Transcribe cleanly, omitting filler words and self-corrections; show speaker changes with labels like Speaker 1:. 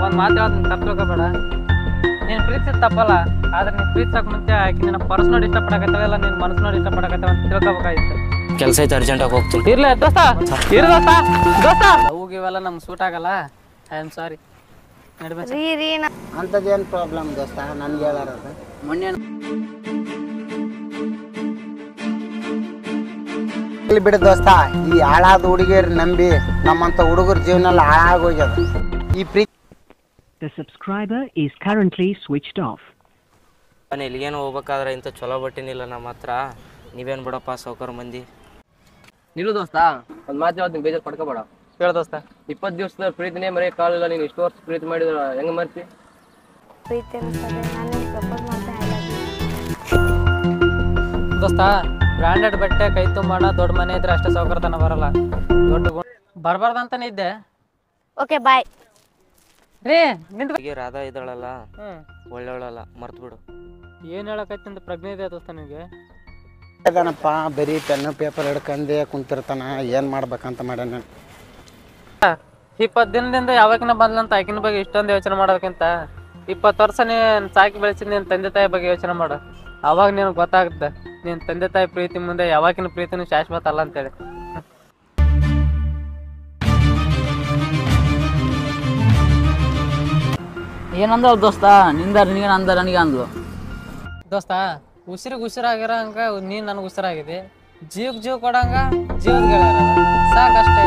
Speaker 1: ಒಂದ್ ಮಾತು ಹೇಳ್ತೀನಿ, ತಪ್ಪು ತಿಳ್ಕೊಬೇಡ. ನೀನ್ ಪ್ರೀತಿಸಿದ ತಪ್ಪಲ್ಲ, ಆದ್ರೆ ನೀನ್ ಪ್ರೀತಿಸಕ್ ಮುಂಚೆ ಆಕಿ ನಿನ್ನ ಪರ್ಸ್ ನೋಡಿ ಇಷ್ಟಪಡಕತ್ತಲ್ಲ, ನಿನ್ ಮನಸ್ಸು ನೋಡಿ ಇಷ್ಟಪಡಕತ್ತವ ಅಂತ ತಿಳ್ಕೊಬೇಕಾಗಿತ್ತು.
Speaker 2: ಕೆಲಸ ಐತೆ, ಅರ್ಜೆಂಟಾಗಿ ಹೋಗ್ತೀನಿ.
Speaker 1: ಇರ್ಲಿ ದೋಸ್ತ, ಇರು ದೋಸ್ತ. ದೋಸ್ತ ಲವ್ ಇವೆಲ್ಲ ನಮ್ಗೆ ಸೂಟ್ ಆಗಲ್ಲ. I am sorry.
Speaker 3: ಅಂಥದ್ದೇನು ಪ್ರಾಬ್ಲಮ್ ದೋಸ್ತ ನನ್ಗೆ ಹೇಳಾರದ ಮೊನ್ನೆ ಇಲ್ಲಿ ಬಿಡು ದೋಸ್ತ. ಈ ಹಾಳಾದ ಹುಡುಗಿಯರು ನಂಬಿ ನಮ್ಮಂತ ಹುಡುಗರ ಜೀವನ ಹಾಳಾಗೋಗ್ಯದ. ಈ ಪ್ರೀತಿ
Speaker 4: The subscriber is currently switched off.
Speaker 2: ನಾನು ಎಲ್ಲಿಗೇನು ಹೋಗ್ಬೇಕಾದ್ರೆ ಇಂಥ ಚಲೋ ಬಟ್ಟಿನಿಲ್ಲ ನಮ್ಮ ಹತ್ರ. ನೀವೇನು ಬಿಡಪ್ಪ ಸೌಕರ್ ಮಂದಿ.
Speaker 5: ನಿಲ್ಲು ದೋಸ್ತ, ಒಂದು ಮಾತು ಹೇಳ್ತೀನಿ, ಬೇಜಾರು ಪಡ್ಕೋಬೇಡ.
Speaker 1: ಹೇಳ ದೋಸ್ತ.
Speaker 5: 20 ದಿವಸದ ಪ್ರೀತಿನೇ ಮರೆಯ ಕಾಲಿಲ್ಲ. ನೀನು ಇಷ್ಟು ವರ್ಷ ಪ್ರೀತಿ ಮಾಡಿದ್ರೆ ಹೆಂಗೆ ಮರ್ತಿ?
Speaker 1: ದೋಸ್ತ, ಬ್ರ್ಯಾಂಡೆಡ್ ಬಟ್ಟೆ ಕೈ ತುಂಬೋಣ, ದೊಡ್ಡ ಮನೆ ಇದ್ರೆ ಅಷ್ಟೇ ಸೌಕರ್ಯತನ ಬರಲ್ಲ. ದೊಡ್ಡ ಬರಬಾರ್ದಂತಾನೆ ಇದ್ದೆ.
Speaker 6: ಓಕೆ ಬಾಯ್
Speaker 1: ರೀ. ನಿಂತ
Speaker 2: ರಾಧಾ ಇದ್ದಾಳಲ್ಲ, ಒಳ್ಳೆವಳಲ್ಲ, ಮರ್ತು ಬಿಡು.
Speaker 1: ಏನ್ ಹೇಳಕೈತಿ ಅಂತ ಪ್ರಜ್ಞೆ ಇದೆ ದೋಸ್ತ ನಿನಗೆ?
Speaker 3: ಅದನಪ್ಪ, ಬರೀ ಪೆನ್ನು ಪೇಪರ್ ಹಿಡ್ಕಂದೇ ಕುಂತಿರ್ತಾನ. ಏನು ಮಾಡ್ಬೇಕಂತ ಮಾಡ್ಯಾನ.
Speaker 1: 20 ದಿನದಿಂದ ಯಾವಾಗಿನ ಬಂದ್ಲಂತ ಆಕಿನ ಬಗ್ಗೆ ಇಷ್ಟೊಂದು ಯೋಚನೆ ಮಾಡೋದಕ್ಕಿಂತ 20 ವರ್ಷ ನೀನ್ ಸಾಕಿ ಬೆಳೆಸಿದ ನಿನ್ ತಂದೆ ತಾಯಿ ಬಗ್ಗೆ ಯೋಚನೆ ಮಾಡು. ಅವಾಗ ನಿನಗೆ ಗೊತ್ತಾಗುತ್ತೆ ನಿನ್ ತಂದೆ ತಾಯಿ ಪ್ರೀತಿ ಮುಂದೆ ಯಾವಾಗಿನ ಪ್ರೀತಿನೂ ಶಾಶ್ವತ ಅಲ್ಲ ಅಂತೇಳಿ.
Speaker 7: ಏನಂದ ದೋಸ್ತ? ನಿಂದ ನಿನಗೆ ಅಂದ ನನಗೆ ಅಂದ್ಲು.
Speaker 1: ದೋಸ್ತ, ಉಸಿರಿಗೆ ಉಸಿರಾಗಿರೋ ಹಂಗ ನೀನ್ ನನಗೆ ಉಸಿರಾಗಿದೆ. ಜೀವಕ್ಕೆ ಜೀವ ಕೊಡಂಗ ಜೀವದ ಗೆಳೆಯರ ಸಾಕಷ್ಟೇ.